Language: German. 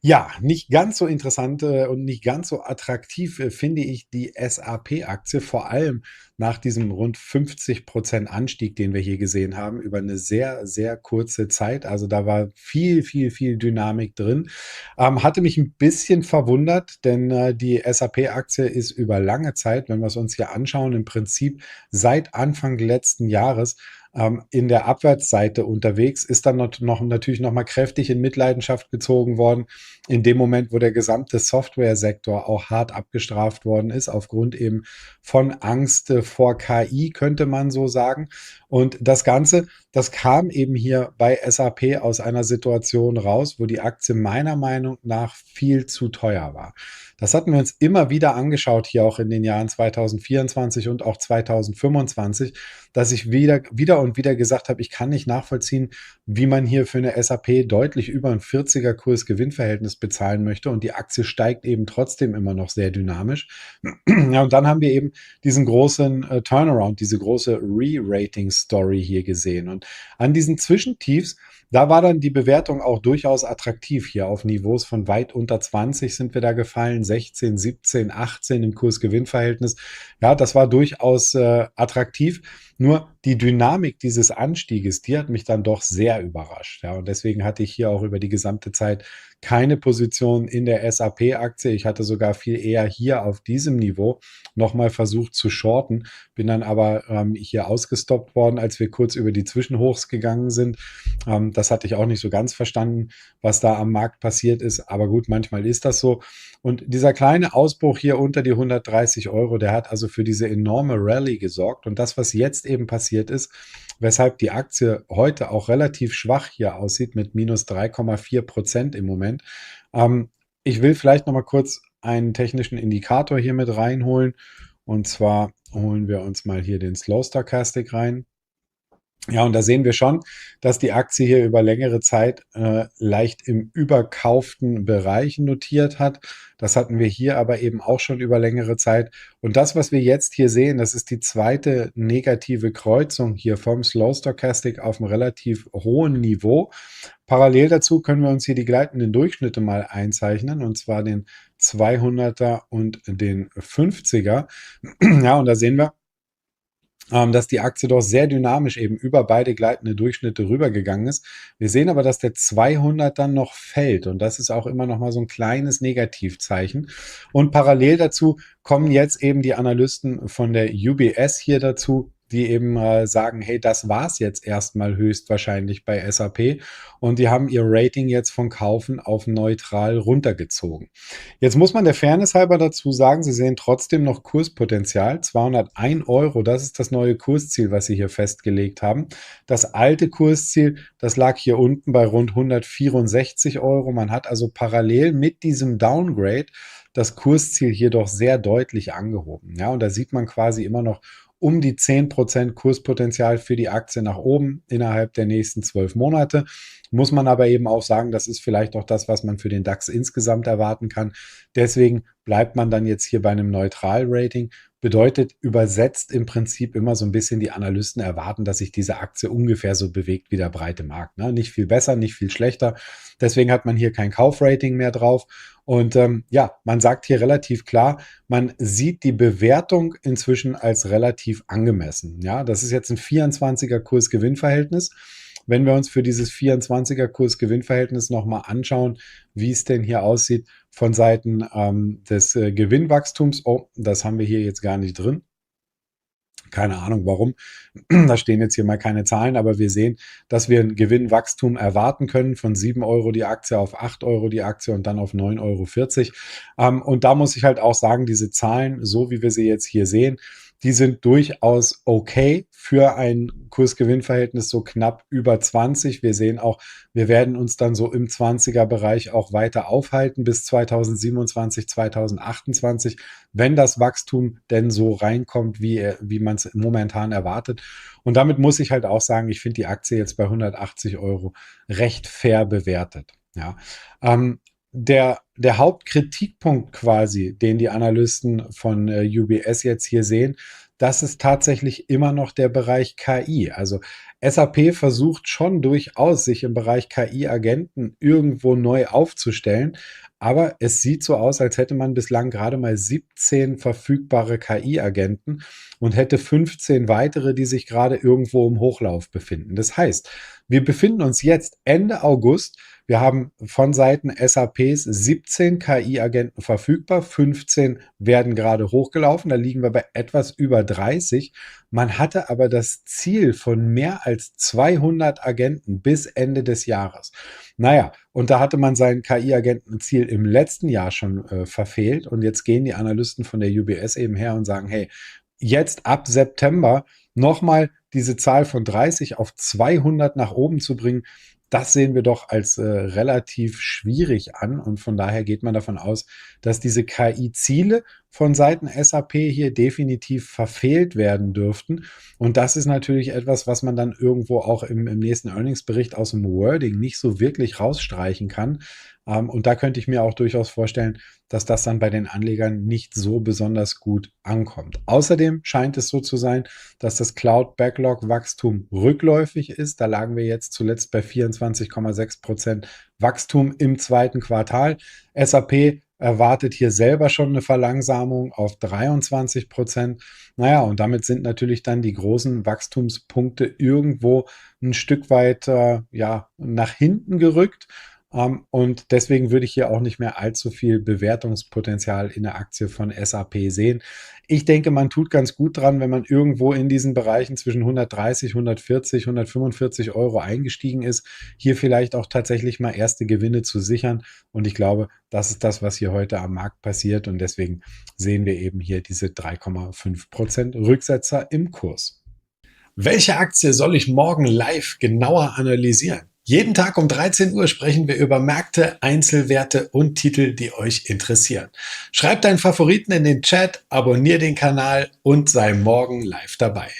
Ja, nicht ganz so interessant, und nicht ganz so attraktiv, finde ich die SAP-Aktie, vor allem nach diesem rund 50% Anstieg, den wir hier gesehen haben, über eine sehr, sehr kurze Zeit. Also, da war viel, viel, viel Dynamik drin. Hatte mich ein bisschen verwundert, denn, die SAP-Aktie ist über lange Zeit, wenn wir es uns hier anschauen, im Prinzip seit Anfang letzten Jahres in der Abwärtsseite unterwegs, ist dann natürlich noch mal kräftig in Mitleidenschaft gezogen worden, in dem Moment, wo der gesamte Softwaresektor auch hart abgestraft worden ist, aufgrund eben von Angst vor KI, könnte man so sagen. Und das Ganze, das kam eben hier bei SAP aus einer Situation raus, wo die Aktie meiner Meinung nach viel zu teuer war. Das hatten wir uns immer wieder angeschaut, hier auch in den Jahren 2024 und auch 2025, dass ich wieder und wieder gesagt habe, ich kann nicht nachvollziehen, wie man hier für eine SAP deutlich über ein 40er Kurs-Gewinn-Verhältnis bezahlen möchte und die Aktie steigt eben trotzdem immer noch sehr dynamisch. Ja, und dann haben wir eben diesen großen Turnaround, diese große Re-Rating-Story hier gesehen. Und an diesen Zwischentiefs, da war dann die Bewertung auch durchaus attraktiv. Hier auf Niveaus von weit unter 20 sind wir da gefallen, 16, 17, 18 im Kurs-Gewinn-Verhältnis. Ja, das war durchaus attraktiv. Nur die Dynamik dieses Anstieges, die hat mich dann doch sehr überrascht. Ja, und deswegen hatte ich hier auch über die gesamte Zeit keine Position in der SAP-Aktie. Ich hatte sogar viel eher hier auf diesem Niveau nochmal versucht zu shorten, bin dann aber hier ausgestoppt worden, als wir kurz über die Zwischenhochs gegangen sind. Das hatte ich auch nicht so ganz verstanden, was da am Markt passiert ist. Aber gut, manchmal ist das so. Und dieser kleine Ausbruch hier unter die 130 Euro, der hat also für diese enorme Rallye gesorgt. Und das, was jetzt eben passiert ist, weshalb die Aktie heute auch relativ schwach hier aussieht mit minus 3,4% im Moment. Ähm, Ich will vielleicht noch mal kurz einen technischen Indikator hier mit reinholen. Und zwar holen wir uns mal hier den Slow Stochastic rein. Ja, und da sehen wir schon, dass die Aktie hier über längere Zeit leicht im überkauften Bereich notiert hat. Das hatten wir hier aber eben auch schon über längere Zeit. Und das, was wir jetzt hier sehen, das ist die zweite negative Kreuzung hier vom Slow Stochastic auf einem relativ hohen Niveau. Parallel dazu können wir uns hier die gleitenden Durchschnitte mal einzeichnen, und zwar den 200er und den 50er. Ja, und da sehen wir, dass die Aktie doch sehr dynamisch eben über beide gleitende Durchschnitte rübergegangen ist. Wir sehen aber, dass der 200 dann noch fällt, und das ist auch immer noch mal so ein kleines Negativzeichen. Und parallel dazu kommen jetzt eben die Analysten von der UBS hier dazu, die eben sagen, hey, das war's jetzt erstmal höchstwahrscheinlich bei SAP, und die haben ihr Rating jetzt von Kaufen auf neutral runtergezogen. Jetzt muss man der Fairness halber dazu sagen, Sie sehen trotzdem noch Kurspotenzial. 201 Euro, das ist das neue Kursziel, was Sie hier festgelegt haben. Das alte Kursziel, das lag hier unten bei rund 164 Euro. Man hat also parallel mit diesem Downgrade das Kursziel hier doch sehr deutlich angehoben. Ja, und da sieht man quasi immer noch um die 10% Kurspotenzial für die Aktie nach oben innerhalb der nächsten 12 Monate. Muss man aber eben auch sagen, das ist vielleicht auch das, was man für den DAX insgesamt erwarten kann. Deswegen bleibt man dann jetzt hier bei einem Neutral-Rating. Bedeutet übersetzt im Prinzip immer so ein bisschen, die Analysten erwarten, dass sich diese Aktie ungefähr so bewegt wie der breite Markt. Ne? Nicht viel besser, nicht viel schlechter. Deswegen hat man hier kein Kaufrating mehr drauf. Und ja, man sagt hier relativ klar, man sieht die Bewertung inzwischen als relativ angemessen. Ja, das ist jetzt ein 24er Kurs-Gewinn-Verhältnis. Wenn wir uns für dieses 24er Kurs-Gewinn-Verhältnis nochmal anschauen, wie es denn hier aussieht von Seiten des Gewinnwachstums. Oh, das haben wir hier jetzt gar nicht drin. Keine Ahnung warum. Da stehen jetzt hier mal keine Zahlen, aber wir sehen, dass wir ein Gewinnwachstum erwarten können von 7 Euro die Aktie auf 8 Euro die Aktie und dann auf 9,40 Euro. Und da muss ich halt auch sagen, diese Zahlen, so wie wir sie jetzt hier sehen, die sind durchaus okay für ein Kursgewinnverhältnis so knapp über 20. Wir sehen auch, wir werden uns dann so im 20er Bereich auch weiter aufhalten bis 2027, 2028, wenn das Wachstum denn so reinkommt, wie man es momentan erwartet. Und damit muss ich halt auch sagen, ich finde die Aktie jetzt bei 180 Euro recht fair bewertet. Ja. Der Hauptkritikpunkt quasi, den die Analysten von UBS jetzt hier sehen, das ist tatsächlich immer noch der Bereich KI. Also SAP versucht schon durchaus, sich im Bereich KI-Agenten irgendwo neu aufzustellen, aber es sieht so aus, als hätte man bislang gerade mal 17 verfügbare KI-Agenten und hätte 15 weitere, die sich gerade irgendwo im Hochlauf befinden. Das heißt, wir befinden uns jetzt Ende August. Wir haben von Seiten SAPs 17 KI-Agenten verfügbar, 15 werden gerade hochgelaufen, da liegen wir bei etwas über 30. Man hatte aber das Ziel von mehr als 200 Agenten bis Ende des Jahres. Naja, und da hatte man sein KI-Agenten-Ziel im letzten Jahr schon verfehlt. Und jetzt gehen die Analysten von der UBS eben her und sagen, hey, jetzt ab September nochmal diese Zahl von 30 auf 200 nach oben zu bringen, das sehen wir doch als relativ schwierig an. Und von daher geht man davon aus, dass diese KI-Ziele von Seiten SAP hier definitiv verfehlt werden dürften. Und das ist natürlich etwas, was man dann irgendwo auch im nächsten Earnings-Bericht aus dem Wording nicht so wirklich rausstreichen kann. Und da könnte ich mir auch durchaus vorstellen, dass das dann bei den Anlegern nicht so besonders gut ankommt. Außerdem scheint es so zu sein, dass das Cloud-Backlog-Wachstum rückläufig ist. Da lagen wir jetzt zuletzt bei 24,6% Wachstum im zweiten Quartal. SAP erwartet hier selber schon eine Verlangsamung auf 23%. Naja, und damit sind natürlich dann die großen Wachstumspunkte irgendwo ein Stück weit ja, nach hinten gerückt. Und deswegen würde ich hier auch nicht mehr allzu viel Bewertungspotenzial in der Aktie von SAP sehen. Ich denke, man tut ganz gut dran, wenn man irgendwo in diesen Bereichen zwischen 130, 140, 145 Euro eingestiegen ist, hier vielleicht auch tatsächlich mal erste Gewinne zu sichern. Und ich glaube, das ist das, was hier heute am Markt passiert. Und deswegen sehen wir eben hier diese 3,5% Rücksetzer im Kurs. Welche Aktie soll ich morgen live genauer analysieren? Jeden Tag um 13 Uhr sprechen wir über Märkte, Einzelwerte und Titel, die euch interessieren. Schreib deinen Favoriten in den Chat, abonniere den Kanal und sei morgen live dabei.